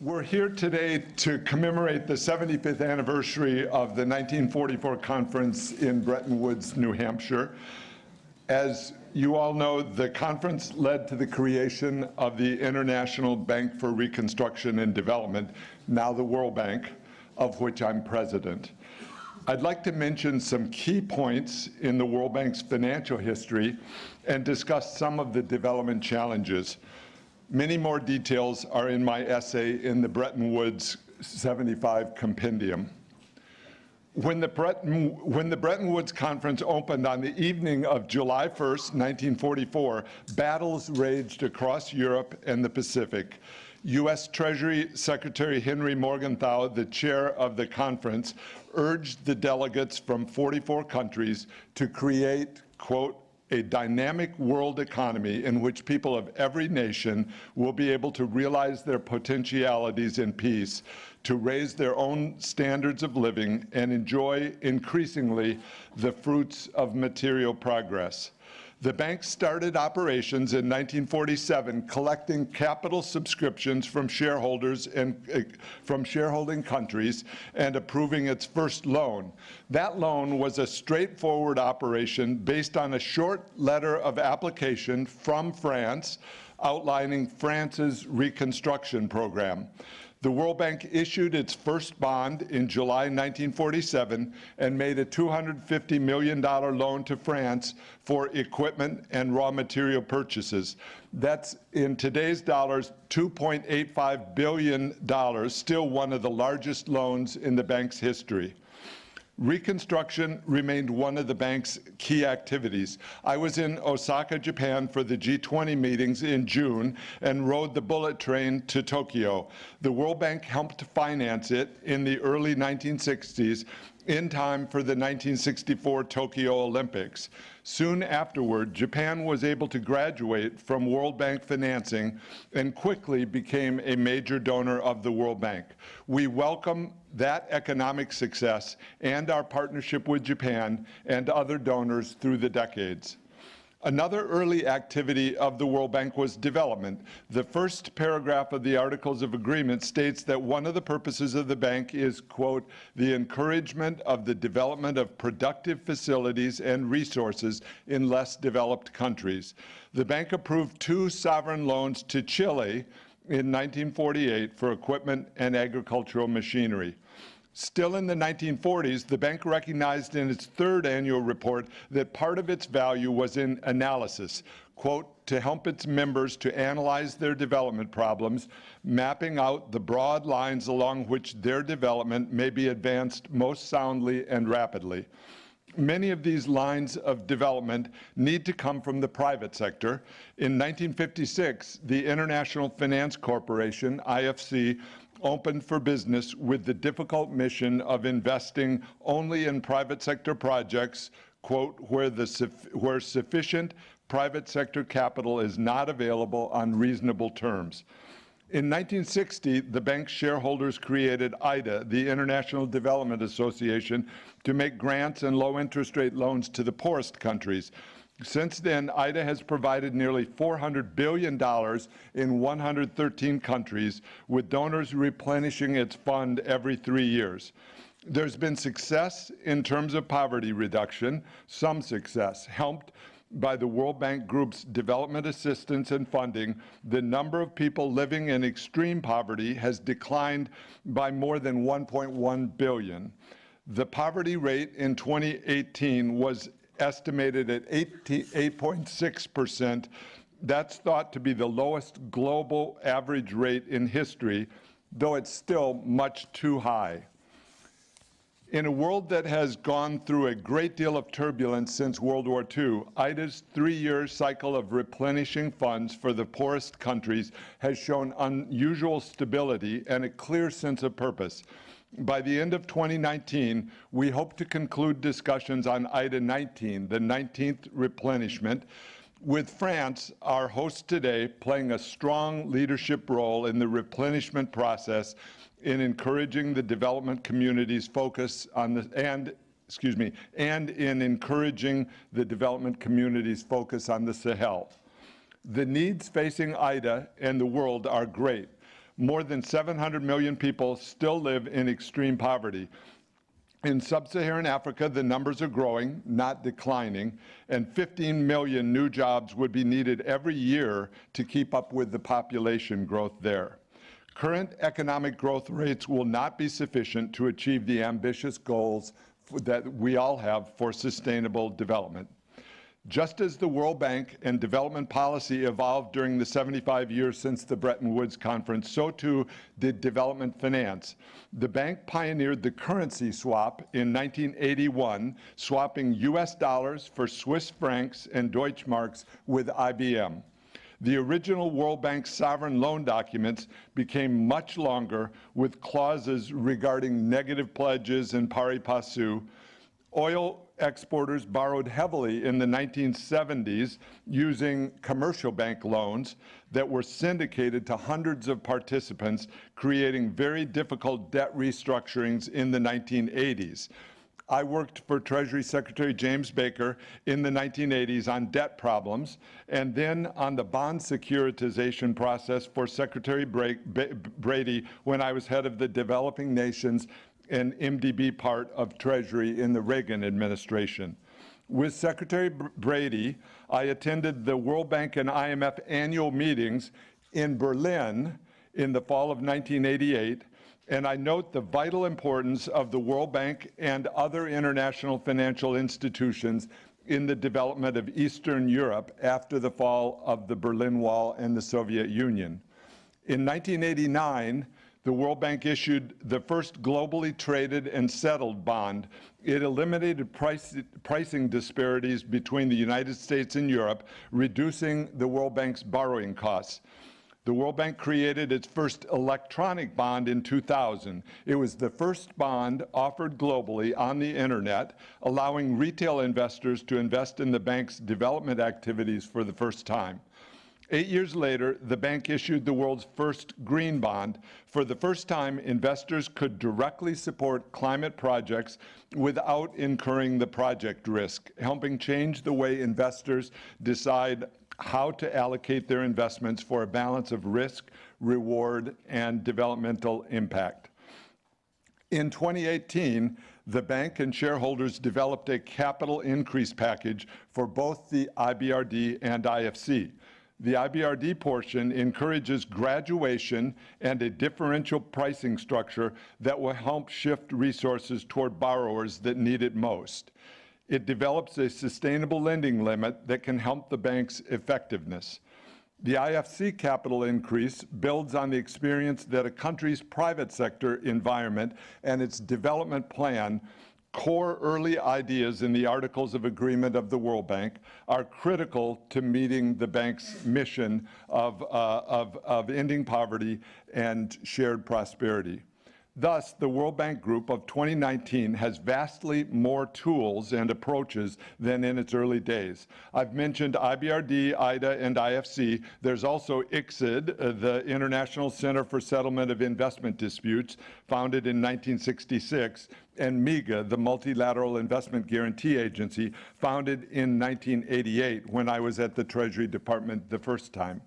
We're here today to commemorate the 75th anniversary of the 1944 conference in Bretton Woods, New Hampshire. As you all know, the conference led to the creation of the International Bank for Reconstruction and Development, now the World Bank, of which I'm president. I'd like to mention some key points in the World Bank's financial history and discuss some of the development challenges. Many more details are in my essay in the Bretton Woods 75 compendium. When the Bretton Woods Conference opened on the evening of July 1st, 1944, battles raged across Europe and the Pacific. U.S. Treasury Secretary Henry Morgenthau, the chair of the conference, urged the delegates from 44 countries to create, quote, a dynamic world economy in which people of every nation will be able to realize their potentialities in peace, to raise their own standards of living and enjoy increasingly the fruits of material progress. The bank started operations in 1947, collecting capital subscriptions from shareholders and from shareholding countries and approving its first loan. That loan was a straightforward operation based on a short letter of application from France outlining France's reconstruction program. The World Bank issued its first bond in July 1947 and made a $250 million loan to France for equipment and raw material purchases. That's, in today's dollars, $2.85 billion, still one of the largest loans in the bank's history. Reconstruction remained one of the bank's key activities. I was in Osaka, Japan for the G20 meetings in June and rode the bullet train to Tokyo. The World Bank helped finance it in the early 1960s in time for the 1964 Tokyo Olympics. Soon afterward, Japan was able to graduate from World Bank financing and quickly became a major donor of the World Bank. We welcome that economic success and our partnership with Japan and other donors through the decades. Another early activity of the World Bank was development. The first paragraph of the Articles of Agreement states that one of the purposes of the bank is, quote, the encouragement of the development of productive facilities and resources in less developed countries. The bank approved 2 sovereign loans to Chile in 1948 for equipment and agricultural machinery. Still in the 1940s, the bank recognized in its third annual report that part of its value was in analysis, quote, to help its members to analyze their development problems, mapping out the broad lines along which their development may be advanced most soundly and rapidly. Many of these lines of development need to come from the private sector. In 1956, the International Finance Corporation, IFC, opened for business with the difficult mission of investing only in private sector projects, quote, where sufficient private sector capital is not available on reasonable terms. In 1960, the bank's shareholders created IDA, the International Development Association, to make grants and low-interest rate loans to the poorest countries. Since then, IDA has provided nearly $400 billion in 113 countries, with donors replenishing its fund every 3 years. There's been success in terms of poverty reduction, some success, helped by the World Bank Group's development assistance and funding. The number of people living in extreme poverty has declined by more than 1.1 billion. The poverty rate in 2018 was estimated at 8.6%. That's thought to be the lowest global average rate in history, though it's still much too high. In a world that has gone through a great deal of turbulence since World War II, IDA's 3-year cycle of replenishing funds for the poorest countries has shown unusual stability and a clear sense of purpose. By the end of 2019, we hope to conclude discussions on IDA 19, the 19th replenishment, with France, our host today, playing a strong leadership role in the replenishment process in encouraging the development community's focus on the, and in encouraging the development community's focus on the Sahel. The needs facing IDA and the world are great, more than 700 million people still live in extreme poverty. In sub-Saharan Africa, the numbers are growing, not declining, and 15 million new jobs would be needed every year to keep up with the population growth there. Current economic growth rates will not be sufficient to achieve the ambitious goals that we all have for sustainable development. Just as the World Bank and development policy evolved during the 75 years since the Bretton Woods Conference, so too did development finance. The bank pioneered the currency swap in 1981, swapping US dollars for Swiss francs and Deutschmarks with IBM. The original World Bank sovereign loan documents became much longer with clauses regarding negative pledges and pari passu. Oil exporters borrowed heavily in the 1970s using commercial bank loans that were syndicated to hundreds of participants, creating very difficult debt restructurings in the 1980s. I worked for Treasury Secretary James Baker in the 1980s on debt problems, and then on the bond securitization process for Secretary Brady when I was head of the Developing Nations and MDB part of Treasury in the Reagan administration. With Secretary Brady, I attended the World Bank and IMF annual meetings in Berlin in the fall of 1988, and I note the vital importance of the World Bank and other international financial institutions in the development of Eastern Europe after the fall of the Berlin Wall and the Soviet Union. In 1989, the World Bank issued the first globally traded and settled bond. It eliminated pricing disparities between the United States and Europe, reducing the World Bank's borrowing costs. The World Bank created its first electronic bond in 2000. It was the first bond offered globally on the internet, allowing retail investors to invest in the bank's development activities for the first time. 8 years later, the bank issued the world's first green bond. For the first time, investors could directly support climate projects without incurring the project risk, helping change the way investors decide how to allocate their investments for a balance of risk, reward, and developmental impact. In 2018, the bank and shareholders developed a capital increase package for both the IBRD and IFC. The IBRD portion encourages graduation and a differential pricing structure that will help shift resources toward borrowers that need it most. It develops a sustainable lending limit that can help the bank's effectiveness. The IFC capital increase builds on the experience that a country's private sector environment and its development plan, core early ideas in the Articles of Agreement of the World Bank, are critical to meeting the bank's mission of ending poverty and shared prosperity. Thus, the World Bank Group of 2019 has vastly more tools and approaches than in its early days. I've mentioned IBRD, IDA, and IFC. There's also ICSID, the International Center for Settlement of Investment Disputes, founded in 1966, and MIGA, the Multilateral Investment Guarantee Agency, founded in 1988 when I was at the Treasury Department the first time.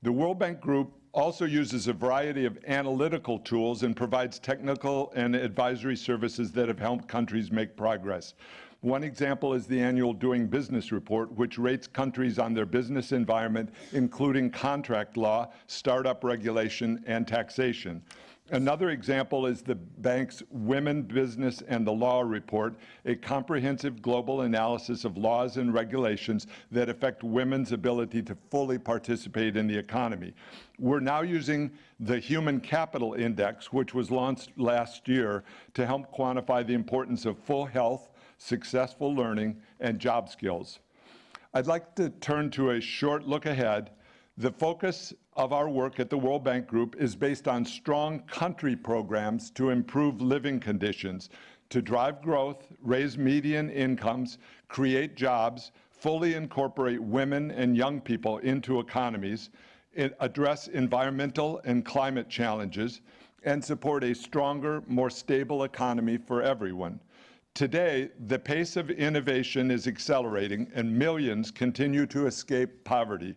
The World Bank Group also uses a variety of analytical tools and provides technical and advisory services that have helped countries make progress. One example is the annual Doing Business report, which rates countries on their business environment, including contract law, startup regulation, and taxation. Another example is the bank's Women, Business, and the Law report, a comprehensive global analysis of laws and regulations that affect women's ability to fully participate in the economy. We're now using the Human Capital Index, which was launched last year, to help quantify the importance of full health, successful learning, and job skills. I'd like to turn to a short look ahead. The focus of our work at the World Bank Group is based on strong country programs to improve living conditions, to drive growth, raise median incomes, create jobs, fully incorporate women and young people into economies, address environmental and climate challenges, and support a stronger, more stable economy for everyone. Today, the pace of innovation is accelerating and millions continue to escape poverty.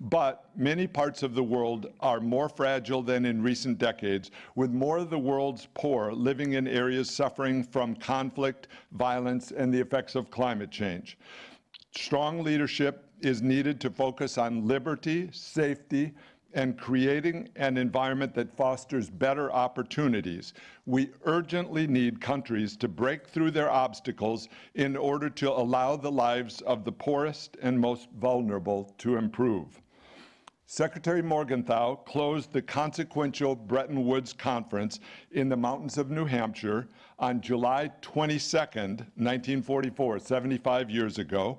But many parts of the world are more fragile than in recent decades, with more of the world's poor living in areas suffering from conflict, violence, and the effects of climate change. Strong leadership is needed to focus on liberty, safety, and creating an environment that fosters better opportunities. We urgently need countries to break through their obstacles in order to allow the lives of the poorest and most vulnerable to improve. Secretary Morgenthau closed the consequential Bretton Woods Conference in the mountains of New Hampshire on July 22nd, 1944, 75 years ago.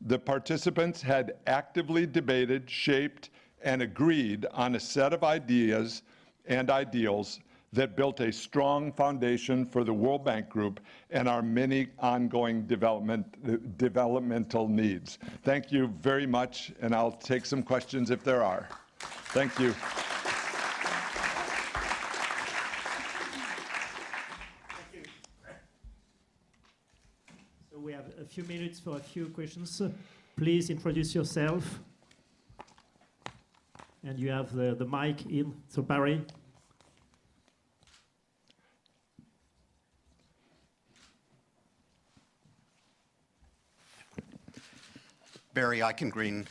The participants had actively debated, shaped, and agreed on a set of ideas and ideals that built a strong foundation for the World Bank Group and our many ongoing developmental needs. Thank you very much, and I'll take some questions if there are. Thank you. Thank you. So we have a few minutes for a few questions. Please introduce yourself. And you have the mic in, so Barry. Barry Eichengreen.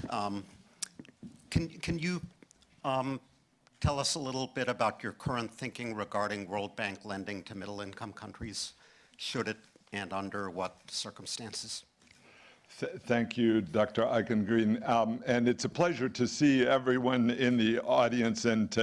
Can you tell us a little bit about your current thinking regarding World Bank lending to middle-income countries? Should it, and under what circumstances? Thank you, Dr. Eichengreen. And it's a pleasure to see everyone in the audience, and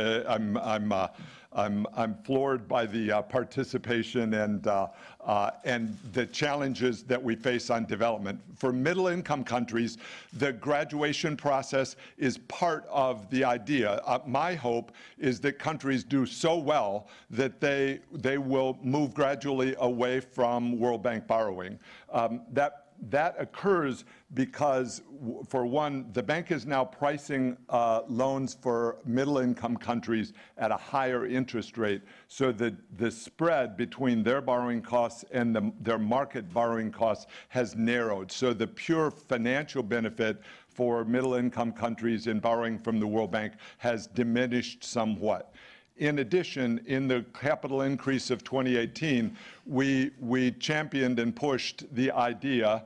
I'm floored by the participation and the challenges that we face on development. For middle-income countries, the graduation process is part of the idea. My hope is that countries do so well that they will move gradually away from World Bank borrowing. That occurs because, for one, the bank is now pricing loans for middle-income countries at a higher interest rate, so that the spread between their borrowing costs and their market borrowing costs has narrowed. So the pure financial benefit for middle-income countries in borrowing from the World Bank has diminished somewhat. In addition, in the capital increase of 2018, we championed and pushed the idea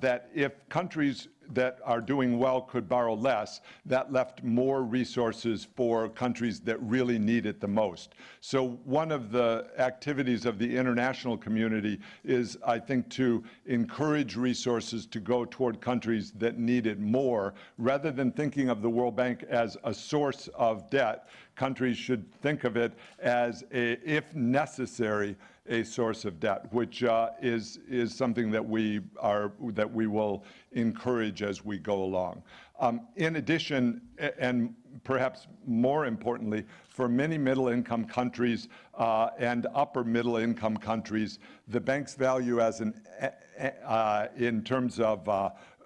that if countries that are doing well could borrow less, that left more resources for countries that really need it the most. So one of the activities of the international community is, I think, to encourage resources to go toward countries that need it more. Rather than thinking of the World Bank as a source of debt, countries should think of it as, if necessary, a source of debt, which is something that we will encourage as we go along. In addition, and perhaps more importantly, for many middle-income countries and upper middle-income countries, the bank's value as in terms of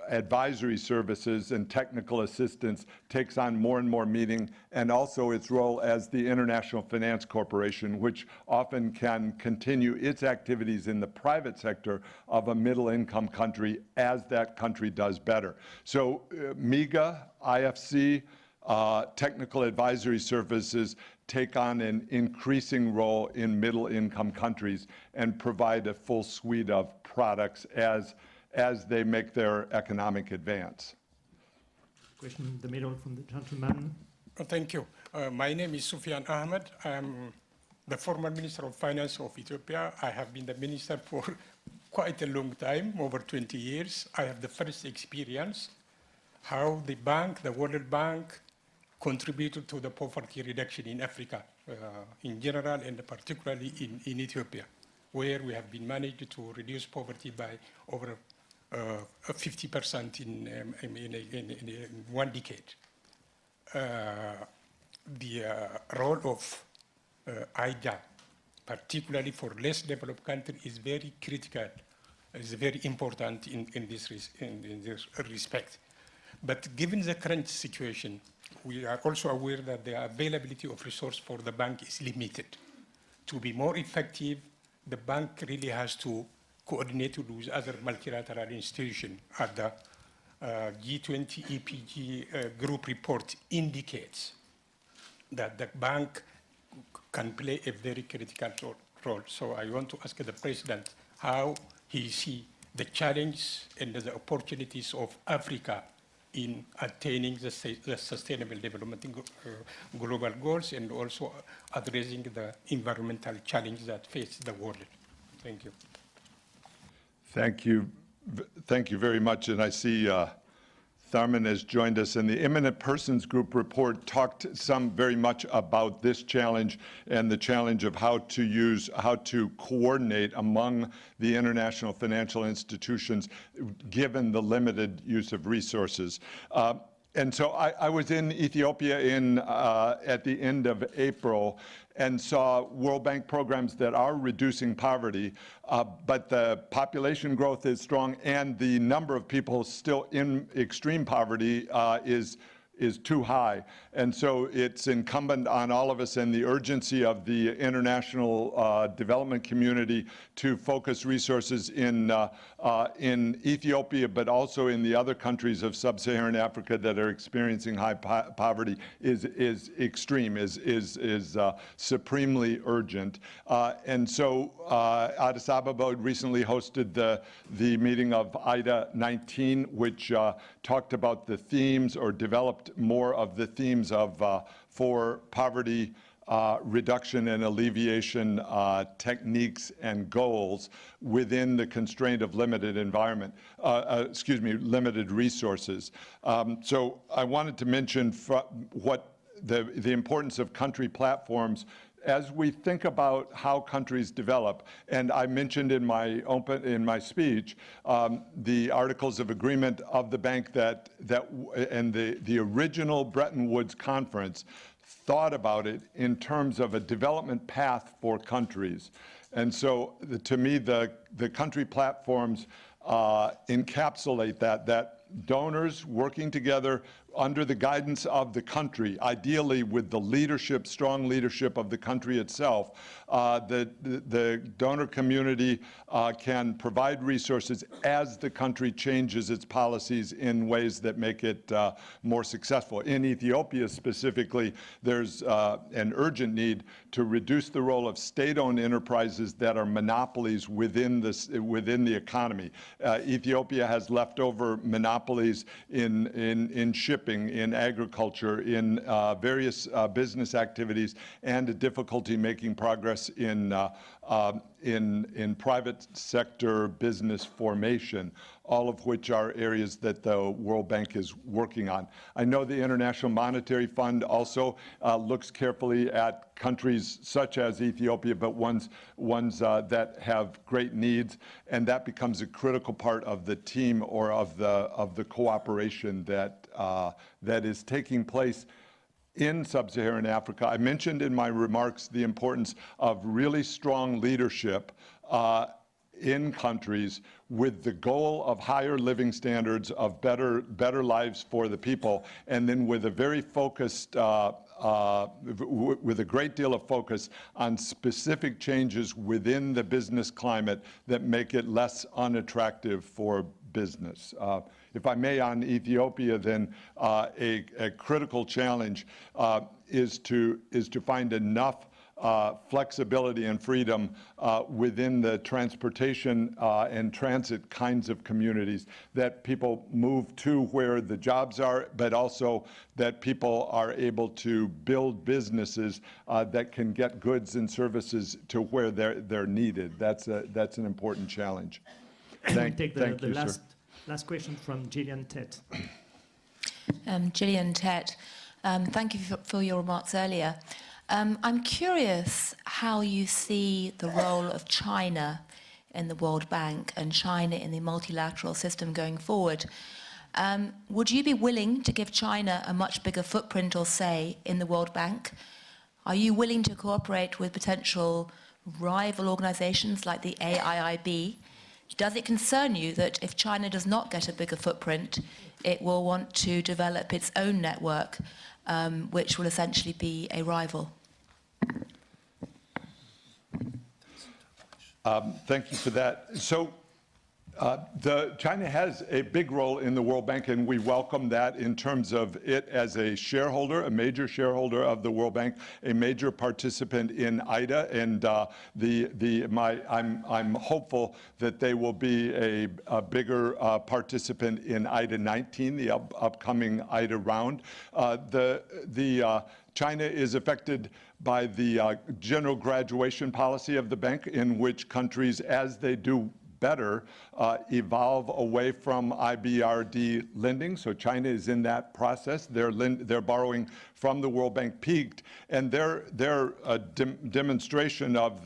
advisory services and technical assistance takes on more and more meaning, and also its role as the International Finance Corporation, which often can continue its activities in the private sector of a middle-income country as that country does better. So MIGA, IFC, technical advisory services take on an increasing role in middle-income countries and provide a full suite of products as they make their economic advance. Question in the middle from the gentleman. Thank you. My name is Sufyan Ahmed. I'm the former Minister of Finance of Ethiopia. I have been the minister for quite a long time, over 20 years. I have the first experience how the bank, the World Bank, contributed to the poverty reduction in Africa in general, and particularly in Ethiopia, where we have been managed to reduce poverty by over 50% in 1 decade. The role of IDA, particularly for less developed countries, is very critical, is very important in this respect. But given the current situation, we are also aware that the availability of resource for the bank is limited. To be more effective, the bank really has to coordinate with other multilateral institutions at the G20 EPG group report indicates that the bank can play a very critical role. So I want to ask the President how he sees the challenge and the opportunities of Africa in attaining the sustainable development global goals and also addressing the environmental challenge that faces the world. Thank you. Thank you. Thank you very much. And I see Tharman has joined us, and the Imminent Persons Group report talked some very much about this challenge and the challenge of how to coordinate among the international financial institutions given the limited use of resources. And so I was in Ethiopia at the end of April and saw World Bank programs that are reducing poverty, but the population growth is strong and the number of people still in extreme poverty is too high. And so it's incumbent on all of us and the urgency of the international development community to focus resources in Ethiopia, but also in the other countries of sub-Saharan Africa that are experiencing high poverty is extreme, is supremely urgent. And so Addis Ababa recently hosted the meeting of IDA 19, which talked about the themes or developed more of the themes of for poverty reduction and alleviation techniques and goals within the constraint of limited limited resources. So I wanted to mention what the importance of country platforms as we think about how countries develop. And I mentioned in my speech the Articles of Agreement of the bank and the original Bretton Woods conference thought about it in terms of a development path for countries. And so to me, the country platforms encapsulate that donors working together under the guidance of the country, ideally with the leadership, strong leadership of the country itself. The donor community can provide resources as the country changes its policies in ways that make it more successful. In Ethiopia specifically, there's an urgent need to reduce the role of state-owned enterprises that are monopolies within the economy. Ethiopia has leftover monopolies in shipping, in agriculture, in various business activities, and a difficulty making progress in private sector business formation, all of which are areas that the World Bank is working on. I know the International Monetary Fund also looks carefully at countries such as Ethiopia, but ones that have great needs, and that becomes a critical part of the team or of the cooperation that is taking place in sub-Saharan Africa. I mentioned in my remarks the importance of really strong leadership in countries with the goal of higher living standards, of better lives for the people, and then with a very focused, with a great deal of focus on specific changes within the business climate that make it less unattractive for business. If I may, on Ethiopia, then a critical challenge is to find enough flexibility and freedom within the transportation and transit kinds of communities that people move to where the jobs are, but also that people are able to build businesses that can get goods and services to where they're needed. That's an important challenge. Thank you, the sir. Last question from Gillian Tett. Gillian Tett, thank you for your remarks earlier. I'm curious how you see the role of China in the World Bank and China in the multilateral system going forward. Would you be willing to give China a much bigger footprint or say in the World Bank? Are you willing to cooperate with potential rival organizations like the AIIB? Does it concern you that if China does not get a bigger footprint, it will want to develop its own network, which will essentially be a rival? Thank you for that. So China has a big role in the World Bank, and we welcome that in terms of it as a shareholder, a major shareholder of the World Bank, a major participant in IDA, and I'm hopeful that they will be a bigger participant in IDA 19, the upcoming IDA round. China is affected by the general graduation policy of the bank, in which countries, as they do better, evolve away from IBRD lending. So China is in that process. Their borrowing from the World Bank peaked, and their demonstration of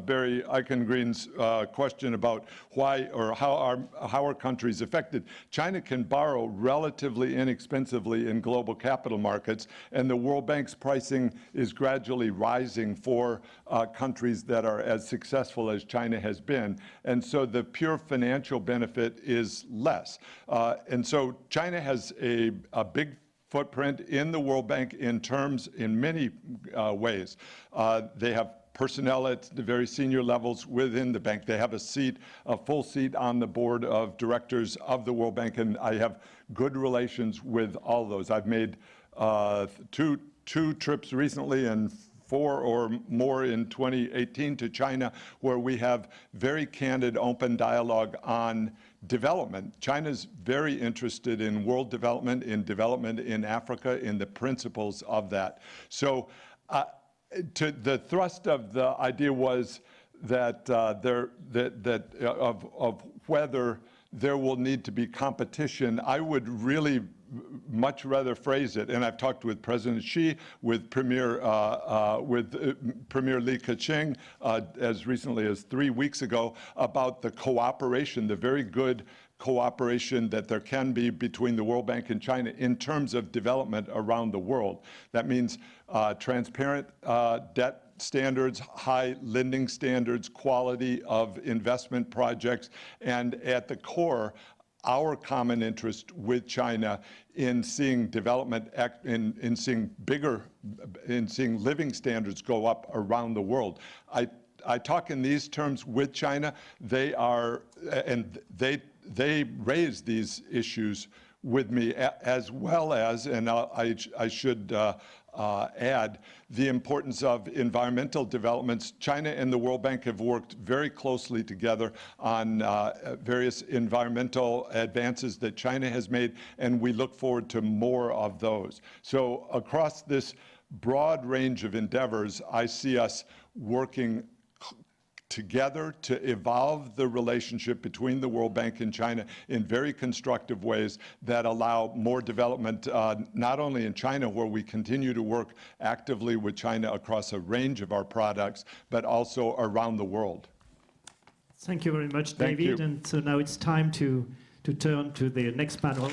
Barry Eichengreen's question about why or how are countries affected. China can borrow relatively inexpensively in global capital markets, and the World Bank's pricing is gradually rising for countries that are as successful as China has been. And so the pure financial benefit is less. And so China has a big footprint in the World Bank in many ways. They have personnel at the very senior levels within the bank. They have a full seat on the board of directors of the World Bank, and I have good relations with all those. I've made two trips recently and 4 or more in 2018 to China, where we have very candid, open dialogue on development. China's very interested in world development in Africa, in the principles of that. So the thrust of the idea was that of whether there will need to be competition. I would really much rather phrase it, and I've talked with President Xi, with Premier Li Keqiang as recently as 3 weeks ago, about the cooperation, the very good cooperation that there can be between the World Bank and China in terms of development around the world. That means transparent debt standards, high lending standards, quality of investment projects, and at the core, our common interest with China in seeing development, in seeing living standards go up around the world. I talk in these terms with China. They raise these issues with me, as well as, and I should add, the importance of environmental developments. China and the World Bank have worked very closely together on various environmental advances that China has made, and we look forward to more of those. So across this broad range of endeavors, I see us working together to evolve the relationship between the World Bank and China in very constructive ways that allow more development, not only in China, where we continue to work actively with China across a range of our products, but also around the world. Thank you very much, Thank David. you. And so now it's time to turn to the next panel.